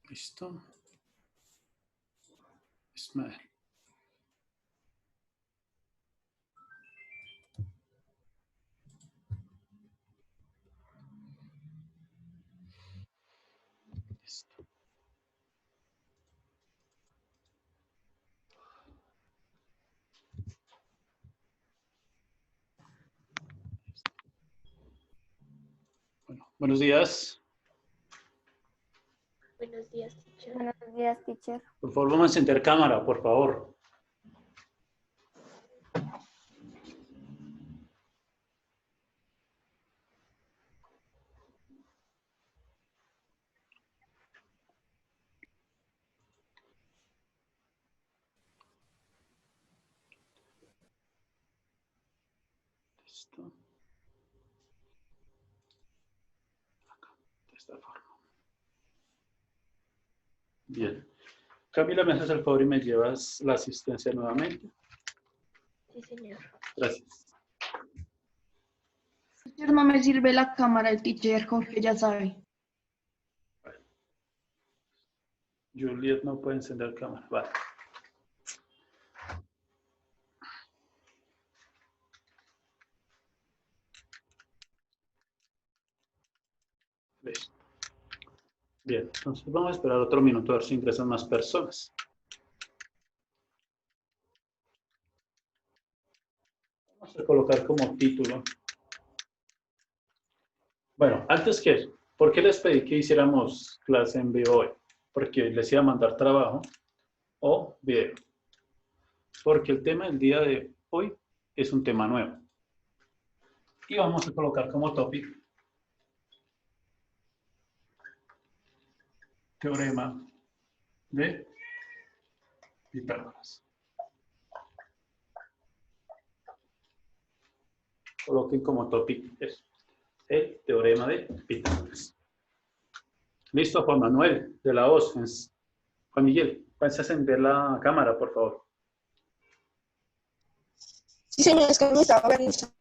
Listo. Ismael. Listo. Bueno, buenos días. Buenos días, teacher. Buenos días, teacher. Por favor, vamos a encender cámara, por favor. Listo. Acá, de esta forma. Bien. Camila, me haces el favor y me llevas la asistencia nuevamente. Sí, señor. Gracias. Teacher, no me sirve la cámara, el teacher Jorge ya sabe. Juliet no puede encender cámara. Vale. Listo. Bien, entonces vamos a esperar otro minuto a ver si ingresan más personas. Vamos a colocar como título. Bueno, antes que eso, ¿por qué les pedí que hiciéramos clase en vivo hoy? Porque les iba a mandar trabajo o video. Porque el tema del día de hoy es un tema nuevo. Y vamos a colocar como tópico teorema de Pitágoras. Coloquen como tópico eso, el teorema de Pitágoras. Listo, Juan Manuel, de la voz. Juan Miguel, ¿puedes encender la cámara, por favor? Sí, señor, es que me estaba organizando.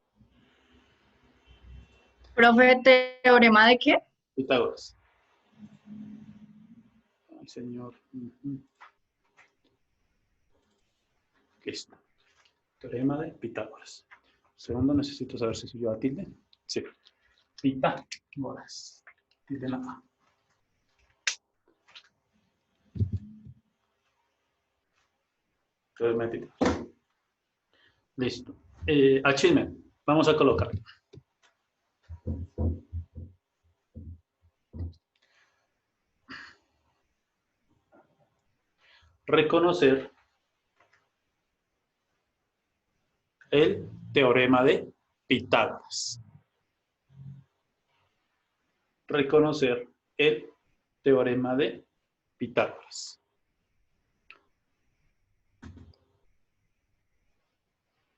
Profe, ¿teorema de qué? Pitágoras. Ay, señor. Listo. Teorema de Pitágoras. Segundo, necesito saber si soy yo a tilde. Sí. Pitágoras. Tilde en la A. Teorema de Pitágoras. Listo. Achievement. Vamos a colocar. Reconocer el teorema de Pitágoras. Reconocer el teorema de Pitágoras.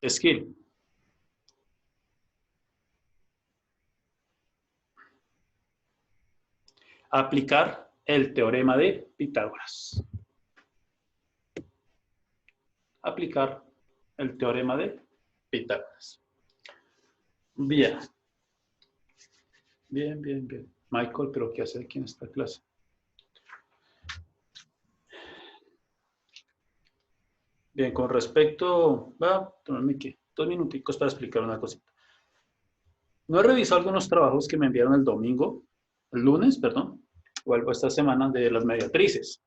Skill. Aplicar el teorema de Pitágoras. Aplicar el teorema de Pitágoras. Bien. Bien, bien, bien. Michael, ¿pero qué hace aquí en esta clase? Bien, con respecto... Va a tomarme ¿qué? 2 minuticos para explicar una cosita. No he revisado algunos trabajos que me enviaron el domingo, el lunes, perdón, o algo esta semana de las mediatrices.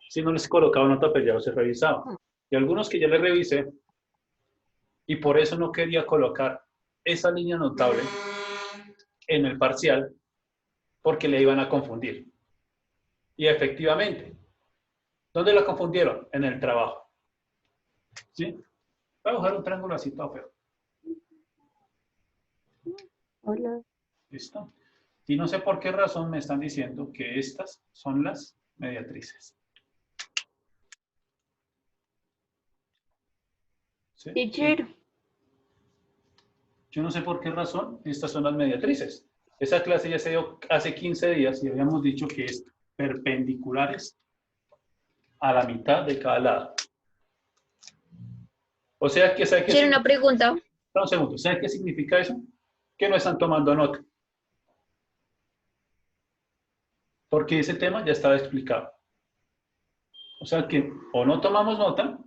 Si no les colocaba nota, pero ya los he revisado. Y algunos que ya les revisé, y por eso no quería colocar esa línea notable en el parcial, porque le iban a confundir. Y efectivamente, ¿dónde la confundieron? En el trabajo. ¿Sí? Voy a dibujar un triángulo así todo feo. Hola. ¿Listo? Y no sé por qué razón me están diciendo que estas son las mediatrices. ¿Sí? Teacher, Yo no sé por qué razón estas son las mediatrices. Esa clase ya se dio hace 15 días y habíamos dicho que es perpendiculares a la mitad de cada lado. O sea que... Teacher, una pregunta. Un segundo, ¿sabe qué significa eso? Que no están tomando nota. porque ese tema ya estaba explicado. O sea que o no tomamos nota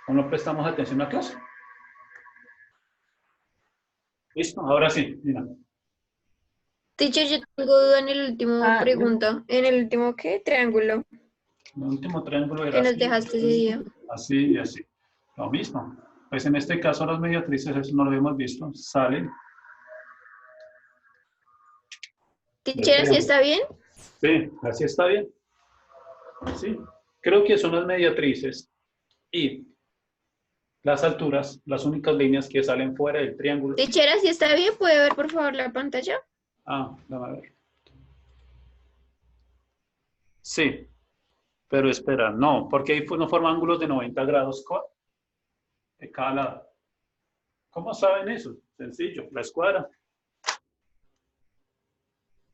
o no prestamos atención a la clase. ¿Listo? Ahora sí, mira. Teacher, yo tengo duda en el último Ah, pregunta. ¿En el último qué? Triángulo. El último triángulo era Que nos así, dejaste ese día. así y así. Lo mismo. Pues en este caso las mediatrices, eso no lo hemos visto, salen del Teacher, ¿así triángulo. está bien? Sí, así está bien. Sí. Creo que son las mediatrices y las alturas, las únicas líneas que salen fuera del triángulo. Teacher, ¿así está bien? ¿Puede ver por favor la pantalla? Ah, déjame ver. Sí, pero espera, no, porque ahí no forma ángulos de 90 grados de cada lado. ¿Cómo saben eso? Sencillo, la escuadra.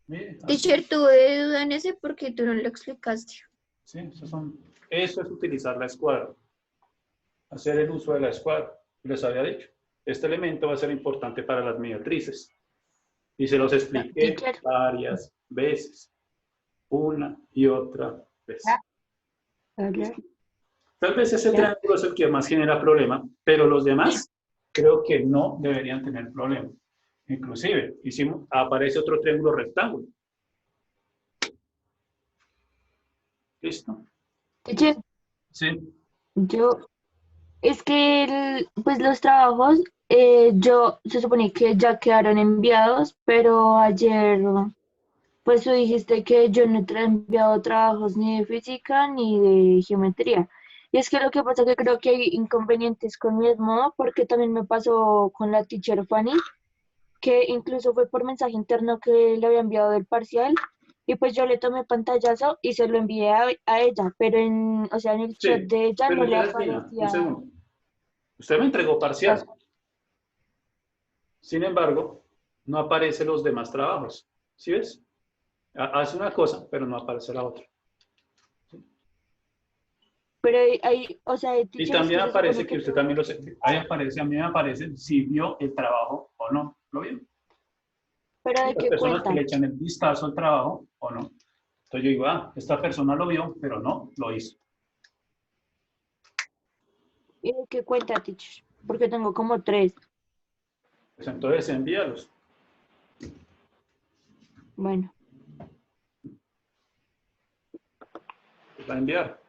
Mire, así. Teacher, tuve duda en ese porque tú no lo explicaste. Sí, eso es utilizar la escuadra. Hacer el uso de la escuadra. Les había dicho. Este elemento va a ser importante para las mediatrices. Y se los expliqué Teacher. varias veces. Una y otra vez. Hola. Tal vez ese triángulo es el que más genera problema, pero los demás creo que no deberían tener problema. Inclusive, aparece otro triángulo rectángulo. ¿Listo? Teacher, Sí. es que pues los trabajos, se supone que ya quedaron enviados, pero ayer, pues tú dijiste que yo no te he enviado trabajos ni de física ni de geometría. Y es que lo que pasa es que creo que hay inconvenientes con mi Edmodo, porque también me pasó con la teacher Fanny, que incluso fue por mensaje interno que le había enviado el parcial, y pues yo le tomé pantallazo y se lo envié a ella, pero o sea, en el chat Sí, de ella pero no le Yasmina, un aparecía. segundo. Usted me entregó parcial. Sin embargo, no aparecen los demás trabajos. ¿Sí ves? Hace una cosa, pero no aparece la otra. Pero o sea, hay Y teachers también que se aparece supone que que usted también ahí aparece, a mí me aparece si vio el trabajo o no. ¿Lo vio? pero Sí, de las qué personas que le cuentan. echan el vistazo al trabajo o no. Entonces yo digo, esta persona lo vio, pero no lo hizo. ¿Y de qué cuenta, teacher? Porque tengo como 3. Pues entonces envíalos. Bueno, Va a enviar.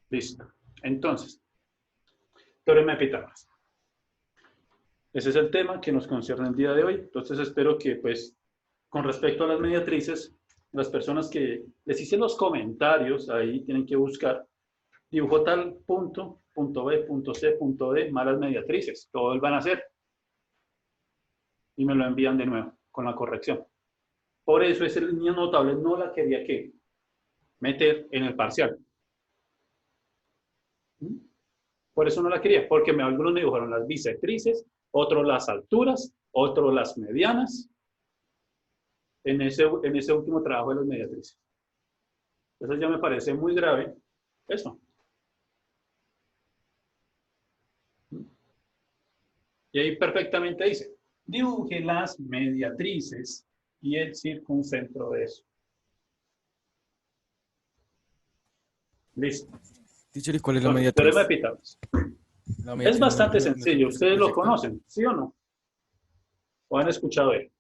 Listo. Entonces, teorema de Pitágoras. Ese es el tema que nos concierne el día de hoy. Entonces espero que, pues, con respecto a las mediatrices, las personas que les hice los comentarios, ahí tienen que buscar, dibujo tal punto, punto B, punto C, punto D, malas mediatrices. Todos van a hacer. Y me lo envían de nuevo, con la corrección. Por eso esa línea notable no la quería que meter en el parcial. Por eso no la quería, porque algunos me dibujaron las bisectrices, otros las alturas, otros las medianas, en ese último trabajo de las mediatrices. Entonces ya me parece muy grave eso. Y ahí perfectamente dice, dibuje las mediatrices y el circuncentro de eso. Listo. Teacher, ¿y cuál es la Entonces, mediatriz? teorema de Pitágoras. La Es mediatriz bastante no se sencillo. conoce ¿Ustedes lo proyecto. conocen? ¿Sí o no? ¿O han escuchado de él?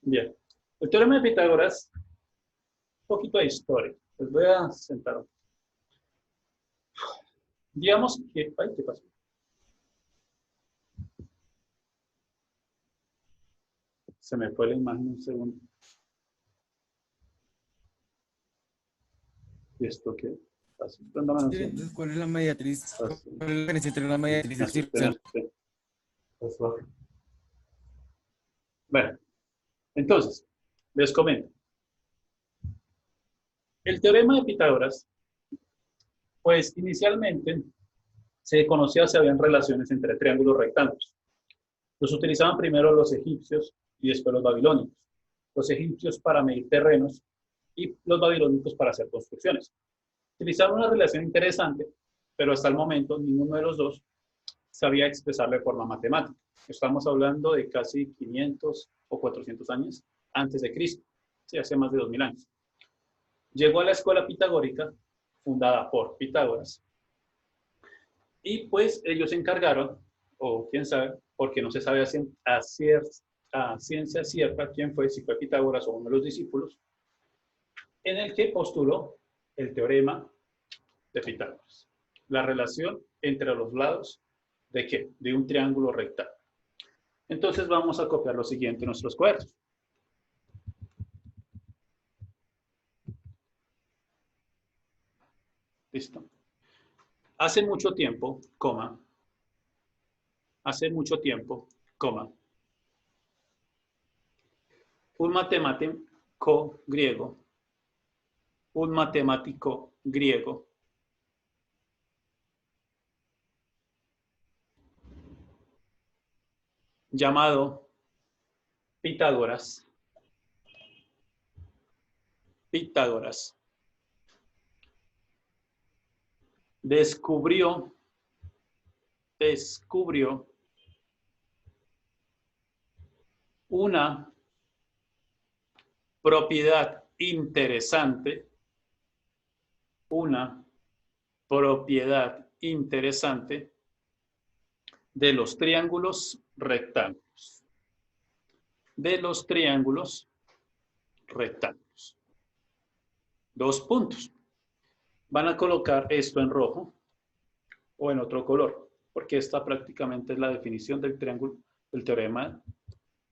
Bien. El teorema de Pitágoras, un poquito de historia. Les voy a sentar. Digamos que... Ay, ¿qué pasó? Se me fue la imagen un segundo. ¿Y esto qué? Pasó. Dándome un segundo. Entonces, ¿cuál es la mediatriz? Así. ¿Cuál es la diferencia entre una mediatriz y Me el asusté, me circuncentro? asusté. Pasó. Bueno, entonces, les comento. El teorema de Pitágoras, pues inicialmente se conocía si habían relaciones entre triángulos rectángulos. Los utilizaban primero los egipcios y después los babilónicos. Los egipcios para medir terrenos y los babilónicos para hacer construcciones. Utilizaron una relación interesante, pero hasta el momento ninguno de los dos sabía expresarlo de forma matemática. Estamos hablando de casi 500 o 400 años antes de Cristo, sí, hace más de 2000 años. Llegó a la escuela pitagórica, fundada por Pitágoras, y pues ellos se encargaron, o quién sabe, porque no se sabe a ciencia cierta quién fue, si fue Pitágoras o uno de los discípulos, en el que postuló el teorema de Pitágoras. La relación entre los lados ¿de qué? De un triángulo rectángulo. Entonces vamos a copiar lo siguiente en nuestros cuadernos. Listo. Hace mucho tiempo, coma. Hace mucho tiempo, coma. Un matemático griego llamado Pitágoras descubrió una propiedad interesante, de los triángulos rectángulos. Dos puntos. Van a colocar esto en rojo o en otro color, porque esta prácticamente es la definición del triángulo, del teorema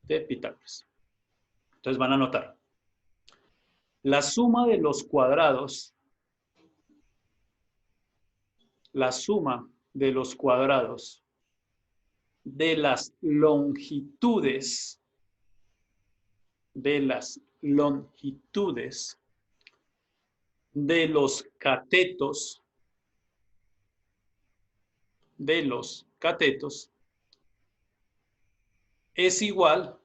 de Pitágoras. Entonces van a anotar. La suma de los cuadrados de las longitudes de los catetos es igual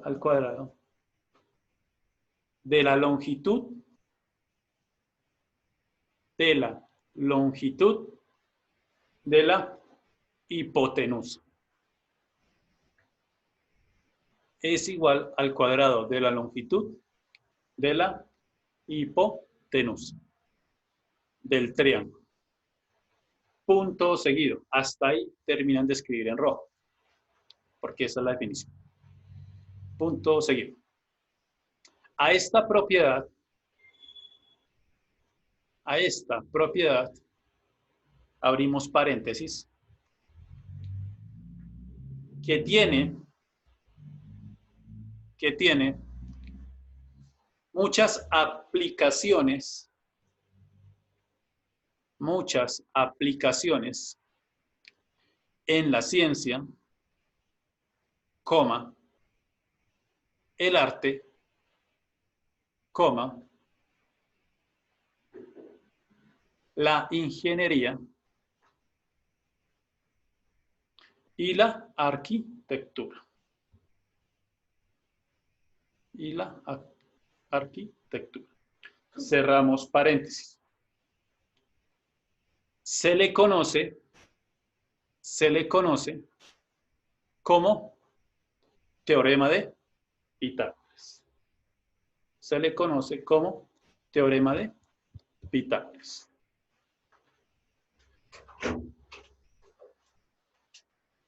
al cuadrado de la longitud de la hipotenusa. Es igual al cuadrado de la longitud de la hipotenusa del triángulo. Punto seguido. Hasta ahí terminan de escribir en rojo, porque esa es la definición. Punto seguido. A esta propiedad abrimos paréntesis, que tiene muchas aplicaciones en la ciencia, coma, el arte, coma, la ingeniería y la arquitectura. Cerramos paréntesis. Se le conoce como teorema de Pitágoras. Se le conoce como teorema de Pitágoras.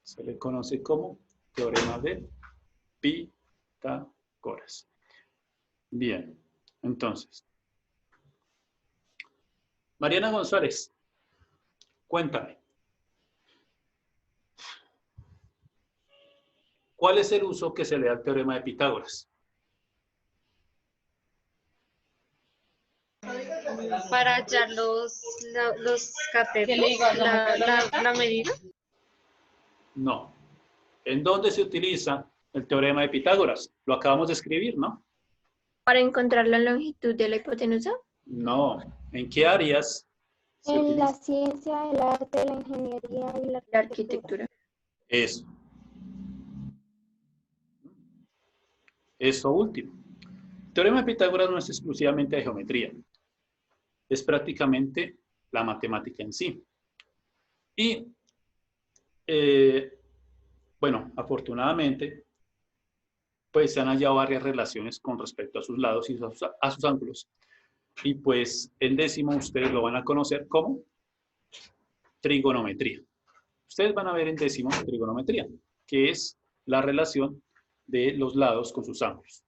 Se le conoce como teorema de Pitágoras. Bien, entonces. Mariana González, cuéntame. ¿Cuál es el uso que se le da al teorema de Pitágoras? Para hallar los catetos, la medida. No. ¿En dónde se utiliza el teorema de Pitágoras? Lo acabamos de escribir, ¿no? Para encontrar la longitud de la hipotenusa. No. ¿En qué áreas se En utiliza? la ciencia, el arte, la ingeniería y la La arquitectura. Eso. Eso último. teorema de Pitágoras no es exclusivamente de geometría, es prácticamente la matemática en sí. Y, bueno, afortunadamente, pues se han hallado varias relaciones con respecto a sus lados y a sus ángulos. Y pues el décimo ustedes lo van a conocer como trigonometría. Ustedes van a ver en décimo trigonometría, que es la relación de los lados con sus ángulos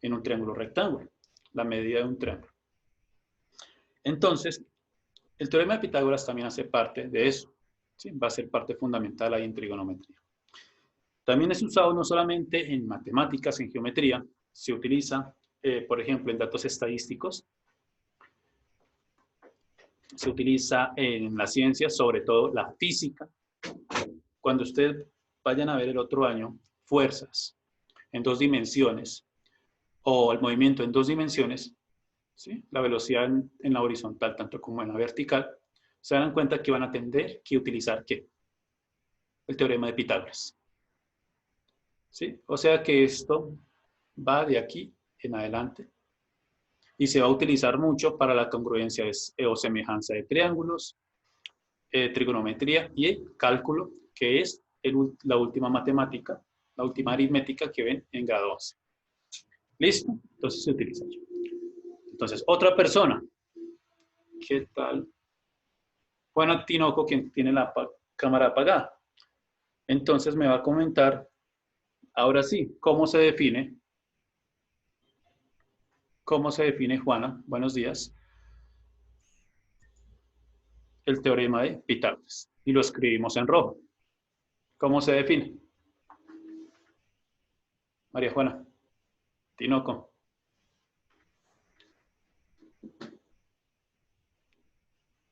en un triángulo rectángulo, la medida de un triángulo. Entonces, el teorema de Pitágoras también hace parte de eso, ¿sí? Va a ser parte fundamental ahí en trigonometría. También es usado no solamente en matemáticas, en geometría, se utiliza, por ejemplo, en datos estadísticos, se utiliza en la ciencia, sobre todo la física. Cuando ustedes vayan a ver el otro año fuerzas en 2 dimensiones o el movimiento en 2 dimensiones, ¿sí? La velocidad en la horizontal tanto como en la vertical, se dan cuenta que van a tener que utilizar ¿qué? El teorema de Pitágoras. ¿Sí? O sea que esto va de aquí en adelante y se va a utilizar mucho para la congruencia o semejanza de triángulos, trigonometría y el cálculo, que es la última matemática, la última aritmética que ven en grado 11. ¿Listo? Entonces se utiliza. Entonces, otra persona. ¿Qué tal? Juana Tinoco, quien tiene la cámara apagada. Entonces me va a comentar, ahora sí, ¿cómo se define? ¿Cómo se define, Juana? Buenos días. El teorema de Pitágoras. Y lo escribimos en rojo. ¿Cómo se define? María Juana Tinoco.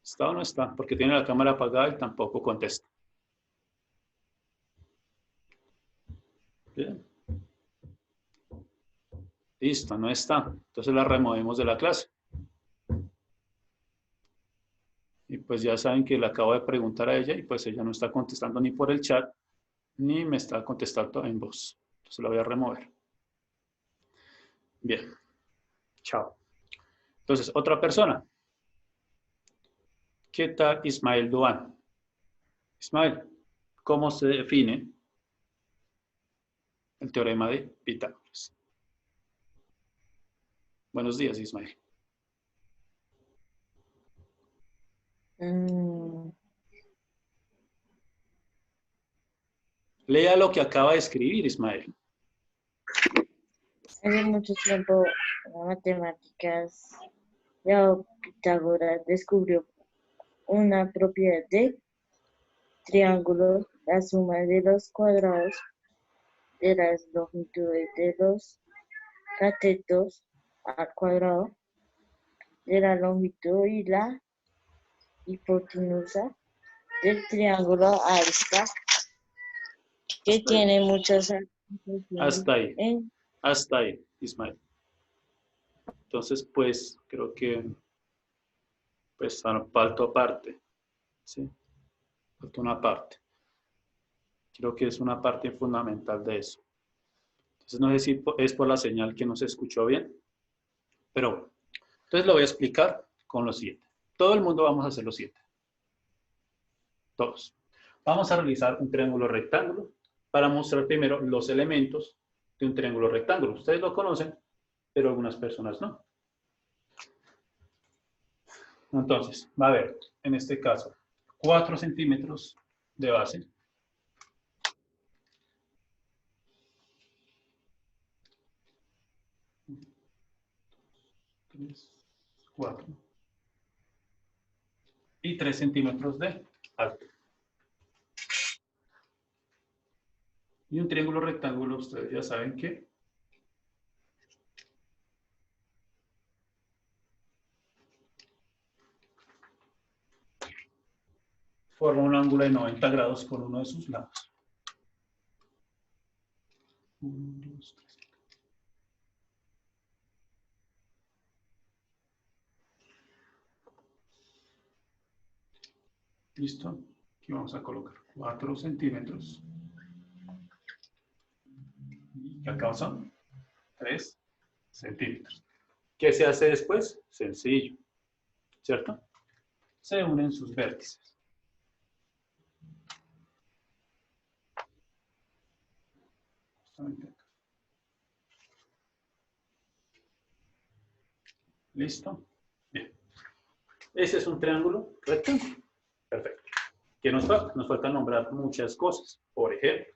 ¿Está o no está? Porque tiene la cámara apagada y tampoco contesta. Bien. Listo, no está. Entonces la removemos de la clase. Y pues ya saben que le acabo de preguntar a ella y pues ella no está contestando ni por el chat, ni me está contestando en voz. Entonces la voy a remover. Bien. Chao. Entonces, otra persona. ¿Qué tal Ismael Duan? Ismael, ¿cómo se define el teorema de Pitágoras? Buenos días, Ismael. Lea lo que acaba de escribir, Ismael. Hace mucho tiempo, en matemáticas, Pitágoras descubrió una propiedad de triángulos, la suma de los cuadrados de las longitudes de los catetos al cuadrado de la longitud y la hipotenusa del triángulo arista, que tiene muchas Hasta ahí. en Hasta ahí, Ismael. Entonces, pues, creo que pues falta aparte. ¿Sí? Falta una parte. Creo que es una parte fundamental de eso. Entonces, no sé si es por la señal que no se escuchó bien, pero bueno. Entonces lo voy a explicar con lo siguiente. Todo el mundo vamos a hacer lo siguiente. Todos. Vamos a realizar un triángulo rectángulo para mostrar primero los elementos de un triángulo rectángulo. Ustedes lo conocen, pero algunas personas no. Entonces, va a haber, en este caso, 4 centímetros de base. Cuatro. Y 3 centímetros de alto. Y un triángulo rectángulo, ustedes ya saben que forma un ángulo de 90 grados por uno de sus lados. 1, 2, 3. ¿Listo? Aquí vamos a colocar 4 centímetros. Y acá son 3 centímetros. ¿Qué se hace después? Sencillo, ¿cierto? Se unen sus vértices. ¿Listo? Bien. Ese es un triángulo rectángulo. Perfecto. ¿Qué nos falta? Nos falta nombrar muchas cosas. Por ejemplo,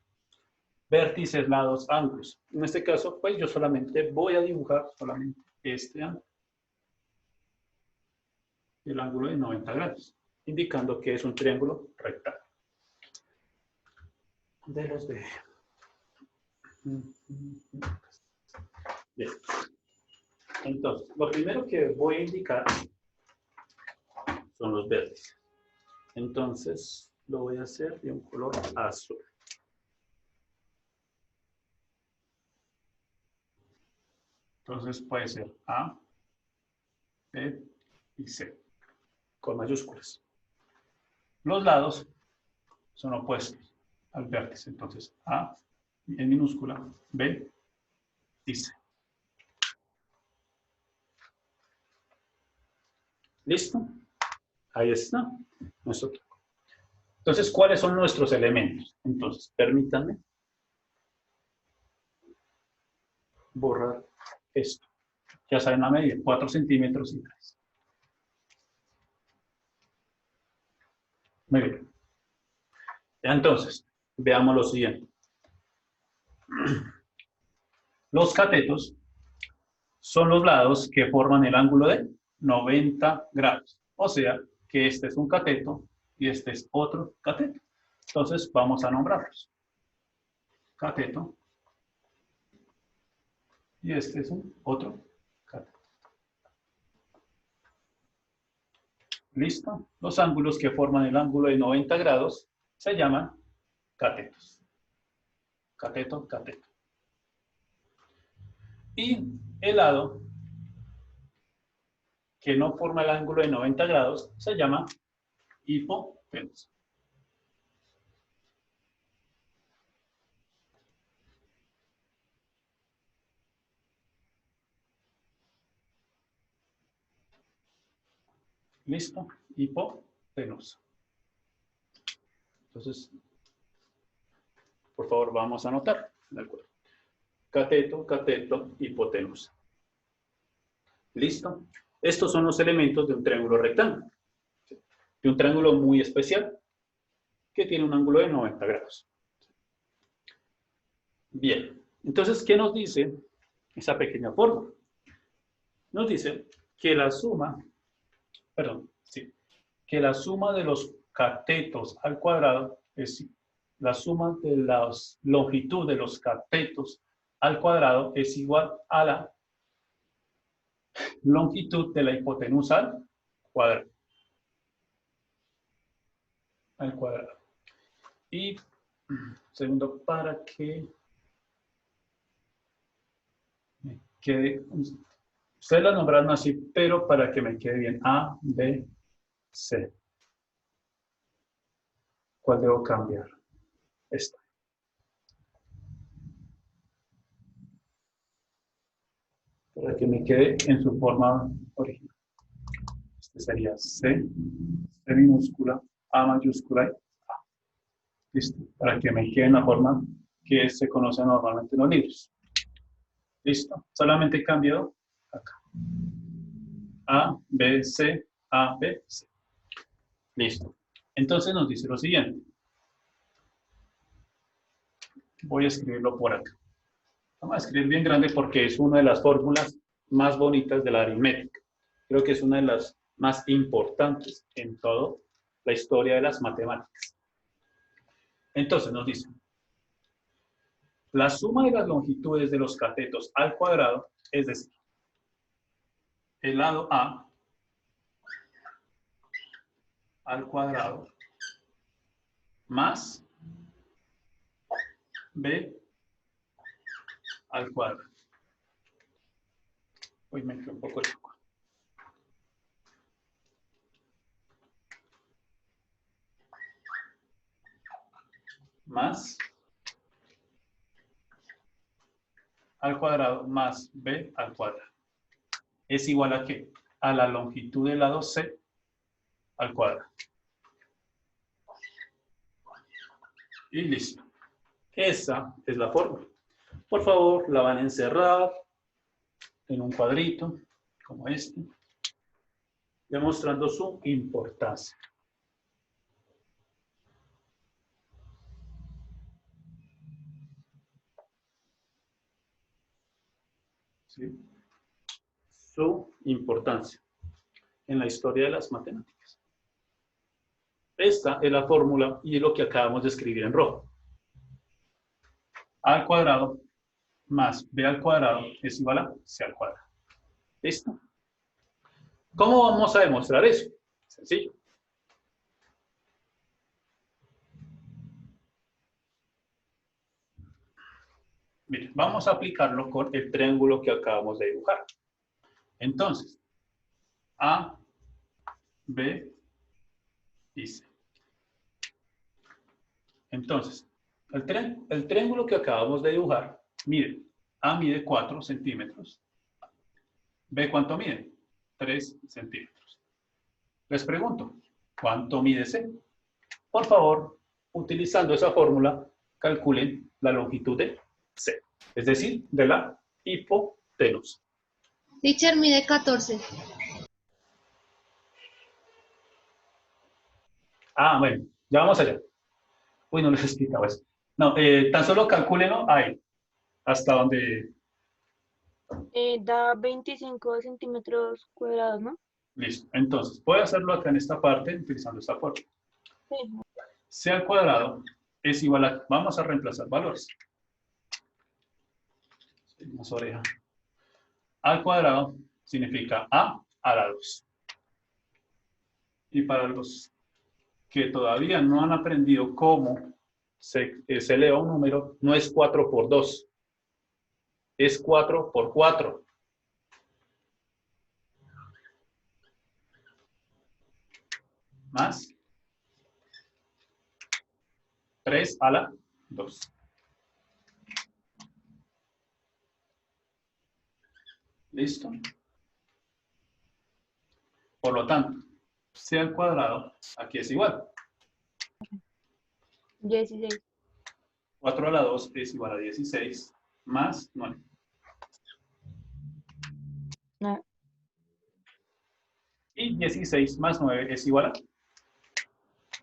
vértices, lados, ángulos. En este caso, pues yo solamente voy a dibujar solamente este ángulo. El ángulo de 90 grados, indicando que es un triángulo rectángulo. De los de... Bien. Entonces, lo primero que voy a indicar son los vértices. Entonces, lo voy a hacer de un color azul. Entonces, puede ser A, B y C, con mayúsculas. Los lados son opuestos al vértice. Entonces, A en minúscula, B y C. ¿Listo? Ahí está nuestro truco. Entonces, ¿cuáles son nuestros elementos? Entonces, permítanme borrar esto. Ya saben la medida, 4 centímetros y 3. Muy bien. Entonces, veamos lo siguiente. Los catetos son los lados que forman el ángulo de 90 grados. O sea, que este es un cateto y este es otro cateto. Entonces, vamos a nombrarlos. Cateto. Y este es un otro cateto. ¿Listo? Los ángulos que forman el ángulo de 90 grados se llaman catetos. Cateto, cateto. Y el lado que no forma el ángulo de 90 grados se llama hipotenusa. ¿Listo? Hipotenusa. Entonces, por favor, vamos a anotar. ¿De acuerdo? Cateto, cateto, hipotenusa. ¿Listo? Estos son los elementos de un triángulo rectángulo. De un triángulo muy especial que tiene un ángulo de 90 grados. Bien. Entonces, ¿qué nos dice esa pequeña fórmula? Nos dice que la suma, que la suma de los catetos al cuadrado es la suma de la longitud de los catetos al cuadrado es igual a la longitud de la hipotenusa al cuadrado. Y segundo, para que me quede, ustedes la nombraron así, pero para que me quede bien, A, B, C. ¿Cuál debo cambiar? Esta. Para que me quede en su forma original. Este sería C, C minúscula, A mayúscula y A. Listo. Para que me quede en la forma que se conoce normalmente en los libros. Listo. Solamente cambio acá. A, B, C, A, B, C. Listo. Entonces nos dice lo siguiente. Voy a escribirlo por acá. Vamos a escribir bien grande porque es una de las fórmulas más bonitas de la aritmética. Creo que es una de las más importantes en toda la historia de las matemáticas. Entonces nos dice, la suma de las longitudes de los catetos al cuadrado, es decir, el lado A al cuadrado más B al cuadrado. Uy, me fue un poco loco. Más al cuadrado más B al cuadrado. ¿Es igual a qué? A la longitud del lado C al cuadrado. Y listo. Esa es la fórmula. Por favor, la van a encerrar en un cuadrito como este, demostrando su importancia. ¿Sí? Su importancia en la historia de las matemáticas. Esta es la fórmula y es lo que acabamos de escribir en rojo. A al cuadrado más B al cuadrado es igual a C al cuadrado. ¿Listo? ¿Cómo vamos a demostrar eso? Sencillo. Miren, vamos a aplicarlo con el triángulo que acabamos de dibujar. Entonces, A, B y C. Entonces, el triángulo que acabamos de dibujar, miren, A mide 4 centímetros. ¿B cuánto mide? 3 centímetros. Les pregunto, ¿cuánto mide C? Por favor, utilizando esa fórmula, calculen la longitud de C, es decir, de la hipotenusa. Teacher mide 14. Ah, bueno, ya vamos allá. Uy, no les explicaba eso. No, tan solo calcúlenlo ahí, hasta donde... Da 25 centímetros cuadrados, ¿no? Listo. Entonces, voy a hacerlo acá en esta parte, utilizando esta fórmula. Sí. C al cuadrado es igual a... Vamos a reemplazar valores. Más oreja. A al cuadrado significa A a la 2. Y para los que todavía no han aprendido cómo se eleva un número, no es 4 por 2, es 4 por 4. Más 3 a la 2. ¿Listo? Por lo tanto, C al cuadrado, aquí es igual. 16. 4 a la 2 es igual a 16, más 9. No, Y 16 más 9 es igual a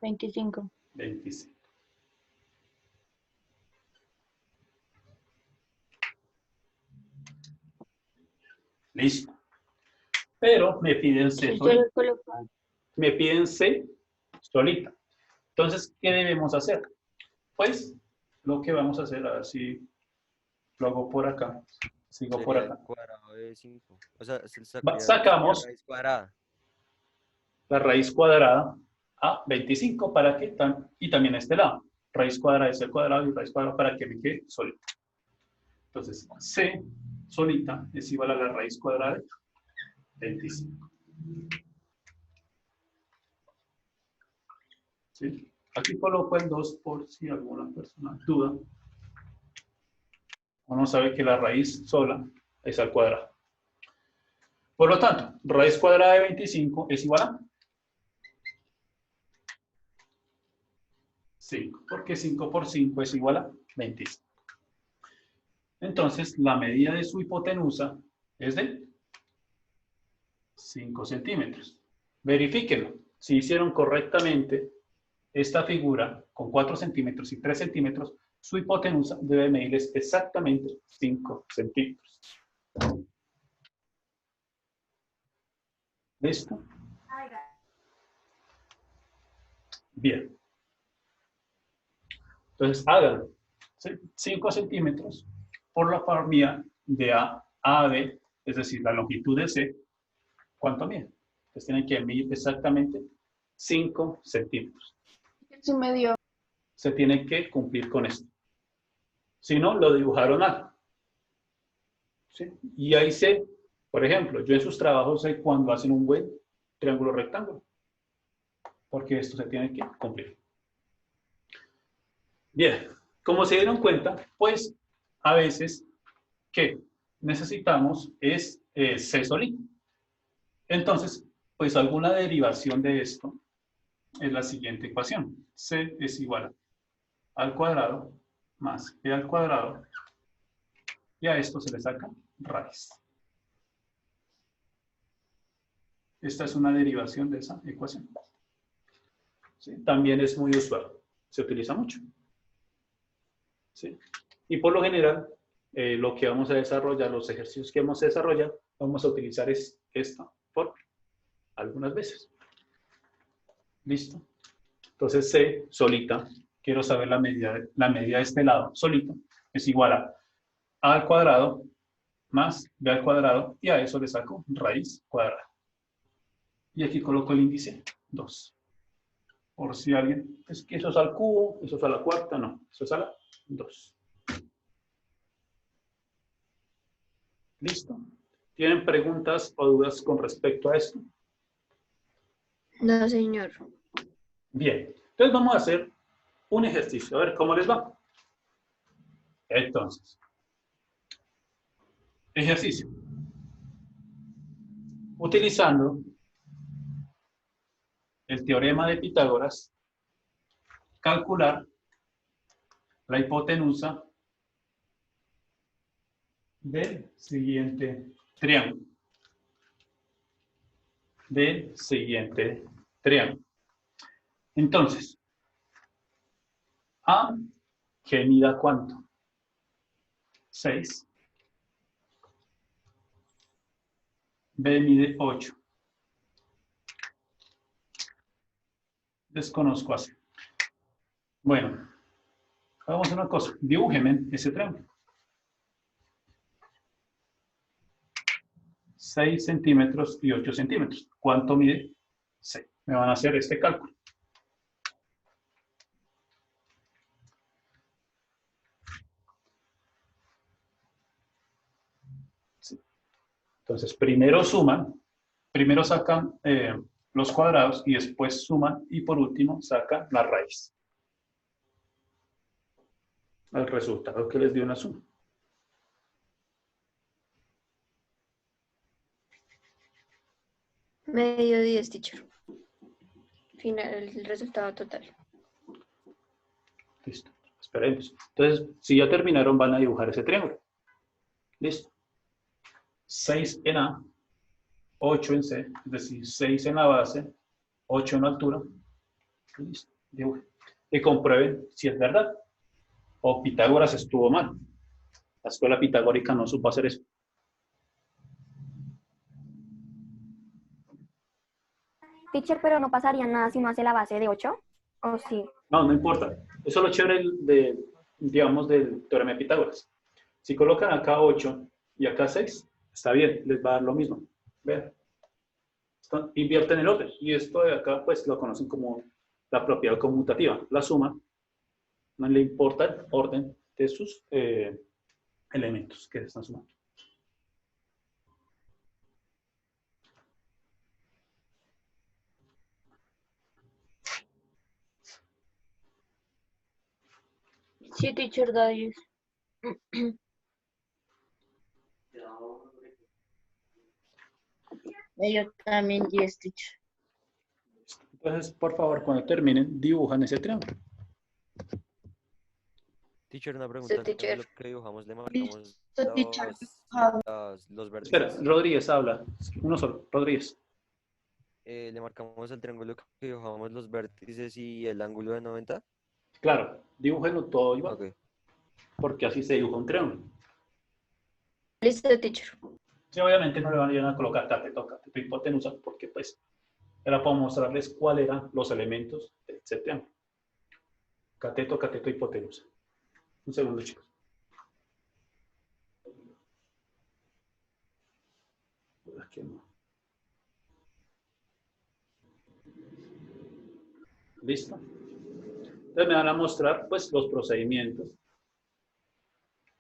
25. 25. Listo. Pero me piden C Yo solita. lo coloco. Me piden C solita. Entonces, ¿qué debemos hacer? Pues, lo que vamos a hacer, a ver si lo hago por acá. Sigo por Sería acá. el cuadrado de 5. O sea, Sacamos raíz cuadrada. la raíz cuadrada a 25 para que y también a este lado. Raíz cuadrada es el cuadrado y raíz cuadrada para que me quede solita. Entonces, C solita es igual a la raíz cuadrada de 25. ¿Sí? Aquí coloco el 2 por si alguna persona duda o no sabe que la raíz sola es al cuadrado. Por lo tanto, raíz cuadrada de 25 es igual a 5, porque 5 por 5 es igual a 25. Entonces, la medida de su hipotenusa es de 5 centímetros. Verifíquenlo. Si hicieron correctamente esta figura con 4 centímetros y 3 centímetros, su hipotenusa debe medirles exactamente 5 centímetros. ¿Listo? Bien. Entonces, háganlo. 5 centímetros por la familia de A a B, es decir, la longitud de C, ¿cuánto mide? Entonces tienen que medir exactamente 5 centímetros. Su medio. Se tiene que cumplir con esto. Si no, lo dibujaron mal. ¿Sí? Y ahí sé, por ejemplo, yo en sus trabajos sé cuando hacen un buen triángulo rectángulo. Porque esto se tiene que cumplir. Bien, como se dieron cuenta, pues a veces que necesitamos es C solito. Entonces, pues alguna derivación de esto es la siguiente ecuación. C es igual a al cuadrado más B al cuadrado, y a esto se le saca raíz. Esta es una derivación de esa ecuación. ¿Sí? También es muy usual, se utiliza mucho. ¿Sí? Y por lo general, lo que vamos a desarrollar, los ejercicios que vamos a desarrollar, vamos a utilizar esta fórmula algunas veces. ¿Listo? Entonces C solita, quiero saber la medida de este lado solito, es igual a al cuadrado más b al cuadrado, y a eso le saco raíz cuadrada. Y aquí coloco el índice 2. Por si alguien, es que eso es al cubo, eso es a la cuarta, no, eso es a la 2. ¿Listo? ¿Tienen preguntas o dudas con respecto a esto? No, señor. Bien, entonces vamos a hacer un ejercicio, a ver cómo les va. Entonces, ejercicio. Utilizando el teorema de Pitágoras, calcular la hipotenusa del siguiente triángulo. Entonces, A, que mida ¿cuánto? 6. B mide 8. Desconozco así. Bueno, hagamos una cosa. Dibújenme ese triángulo. 6 centímetros y 8 centímetros. ¿Cuánto mide? 6. Me van a hacer este cálculo. Sí. Entonces, primero suman, primero sacan los cuadrados y después suman y por último sacan la raíz. El resultado que les dio una suma. Medio 10, teacher. Final, el resultado total. Listo. Esperemos. Entonces, si ya terminaron, van a dibujar ese triángulo. Listo. 6 en A, 8 en C, es decir, 6 en la base, 8 en la altura. Listo. Dibujen. Y comprueben si es verdad. O Pitágoras estuvo mal. La escuela pitagórica no supo hacer eso. Teacher, pero no pasaría nada si no hace la base de 8, ¿o sí? No, no importa. Eso es lo chévere digamos, del teorema de Pitágoras. Si colocan acá 8 y acá 6, está bien, les va a dar lo mismo. Vean. Invierten el orden. Y esto de acá, pues, lo conocen como la propiedad conmutativa. La suma, no le importa el orden de sus elementos que se están sumando. Sí, teacher, da 10. Yo también 10, teacher. Entonces, por favor, cuando terminen, dibujan ese triángulo. Teacher, una pregunta. teacher. Lo que dibujamos le marcamos teacher. los Espera, vértices. Rodríguez habla. Uno solo, Rodríguez. Le marcamos el triángulo que dibujamos los vértices y el ángulo de 90. Claro, dibújenlo todo igual, Ok. porque así se dibuja un triángulo. Listo, teacher. Sí, obviamente no le van a ir a colocar cateto, hipotenusa, porque pues era para mostrarles cuáles eran los elementos del triángulo. Cateto, hipotenusa. Un segundo, chicos. Aquí no. ¿Listo? Entonces me van a mostrar pues los procedimientos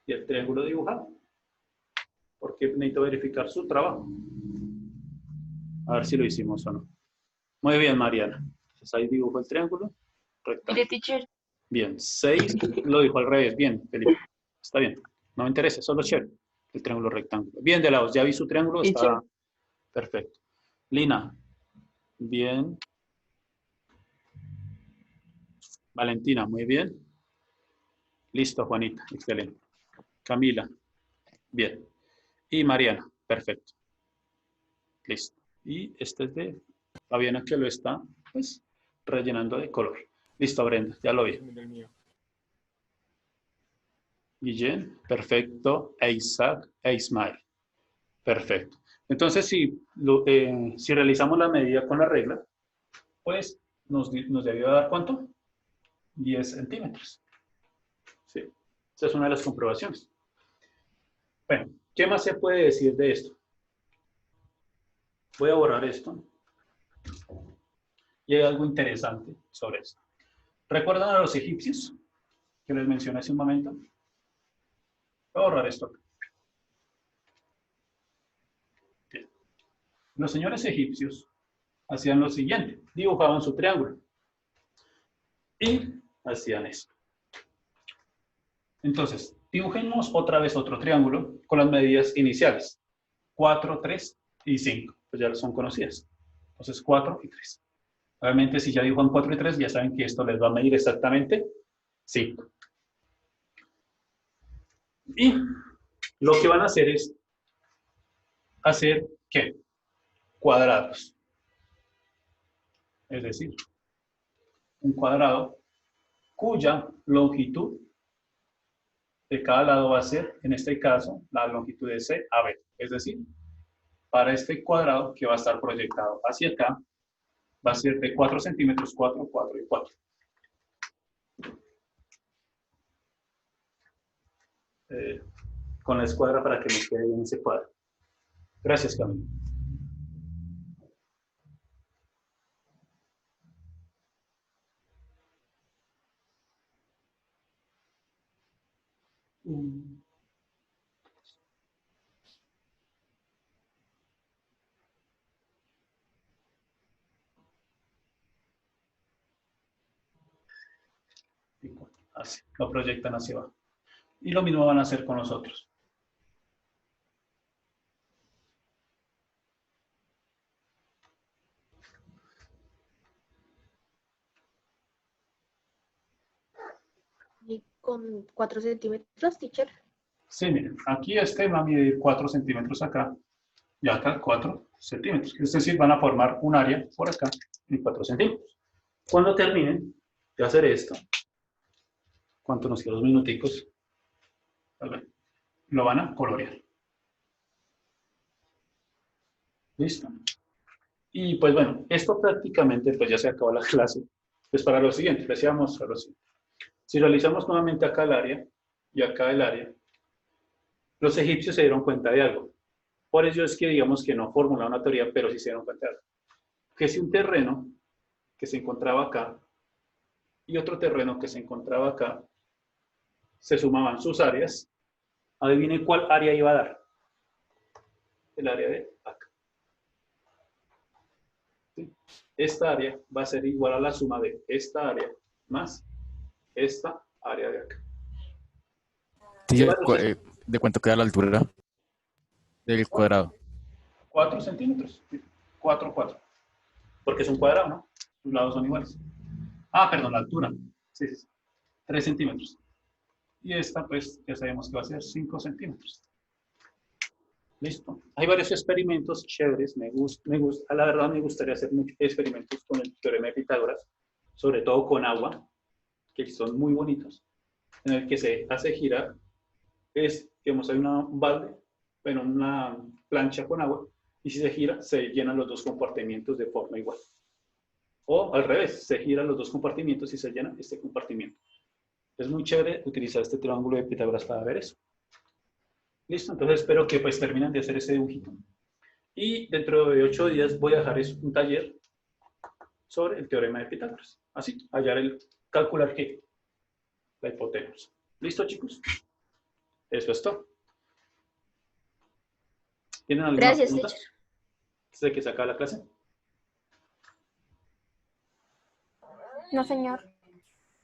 y el triángulo dibujado, porque necesito verificar su trabajo. A ver si lo hicimos o no. Muy bien, Mariana. Entonces ahí dibujo el triángulo. Rectángulo. Mire, teacher, Bien, 6 lo dijo al revés. Bien, Felipe. Está bien. No me interesa, solo chévere. el triángulo rectángulo. Bien, de lados, ¿ya vi su triángulo? Sí, Está perfecto. Lina, bien. Valentina, muy bien. Listo, Juanita, excelente. Camila, bien. Y Mariana, perfecto. Listo. Y este es de Fabiana, que lo está, pues, rellenando de color. Listo, Brenda, ya lo vi. Guillén, perfecto. E Isaac, e Ismael. Perfecto. Entonces, si realizamos la medida con la regla, pues nos debió dar ¿cuánto? 10 centímetros. ¿Sí? Esa es una de las comprobaciones. Bueno, ¿qué más se puede decir de esto? Voy a borrar esto. Y hay algo interesante sobre esto. ¿Recuerdan a los egipcios que les mencioné hace un momento? Voy a borrar esto. Bien. Los señores egipcios hacían lo siguiente. Dibujaban su triángulo. Y hacían esto. Entonces, dibujemos otra vez otro triángulo con las medidas iniciales. 4, 3 y 5. Pues ya son conocidas. Entonces, 4 y 3. Obviamente, si ya dibujan 4 y 3, ya saben que esto les va a medir exactamente 5. Y lo que van a hacer es hacer, ¿qué? Cuadrados. Es decir, un cuadrado cuya longitud de cada lado va a ser, en este caso, la longitud de C a B. Es decir, para este cuadrado que va a estar proyectado hacia acá, va a ser de 4 centímetros, 4, 4 y 4. Con la escuadra para que nos quede bien ese cuadro. Gracias, Camilo. Así, lo proyectan hacia abajo. Y lo mismo van a hacer con nosotros. Y con 4 centímetros, teacher. Sí, miren, aquí este va a medir 4 centímetros acá y acá 4 centímetros. Es decir, van a formar un área por acá de 4 centímetros. Cuando terminen de hacer esto, ¿cuánto nos queda? 2 minuticos. Lo van a colorear. ¿Listo? Y pues bueno, esto prácticamente pues ya se acabó la clase. Pues para lo siguiente, les iba a mostrar lo siguiente. Si realizamos nuevamente acá el área y acá el área, los egipcios se dieron cuenta de algo. Por eso es que digamos que no formularon una teoría, pero sí se dieron cuenta de algo. Que si un terreno que se encontraba acá y otro terreno que se encontraba acá, se sumaban sus áreas, adivinen cuál área iba a dar. El área de acá. ¿Sí? Esta área va a ser igual a la suma de esta área más esta área de acá. Teacher, ¿de cuánto queda la altura del cuadrado? 4 centímetros. 4, 4. Porque es un cuadrado, ¿no? Sus lados son iguales. Ah, perdón, la altura. Sí, sí, sí. 3 centímetros. Y esta, pues, ya sabemos que va a ser 5 centímetros. Listo. Hay varios experimentos chéveres. La verdad, me gustaría hacer experimentos con el teorema de Pitágoras, sobre todo con agua, que son muy bonitos, en el que se hace girar. Digamos, hay un balde, bueno, una plancha con agua, y si se gira, se llenan los dos compartimientos de forma igual. O al revés, se giran los dos compartimientos y se llena este compartimiento. Es muy chévere utilizar este triángulo de Pitágoras para ver eso. Listo, entonces espero que pues terminen de hacer ese dibujito. Y dentro de 8 días voy a dejar un taller sobre el teorema de Pitágoras. Así, calcular qué, la hipotenusa. ¿Listo, chicos? Eso es todo. ¿Tienen alguna Gracias, pregunta? teacher. ¿Antes de que se acabe la clase? No, señor.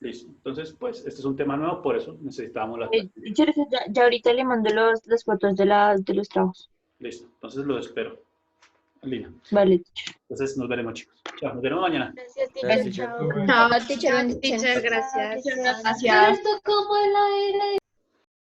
Listo. Entonces, pues, este es un tema nuevo, por eso necesitábamos la clase. Teacher, ya ahorita le mando las fotos de los trabajos. Listo. Entonces lo espero. En línea. Vale, teacher. Entonces nos veremos, chicos. Chao, nos veremos mañana. Gracias, Gracias, teacher. teacher. Chao, teacher, bendiciones. Teacher, gracias. Gracias. Gracias. como el aire.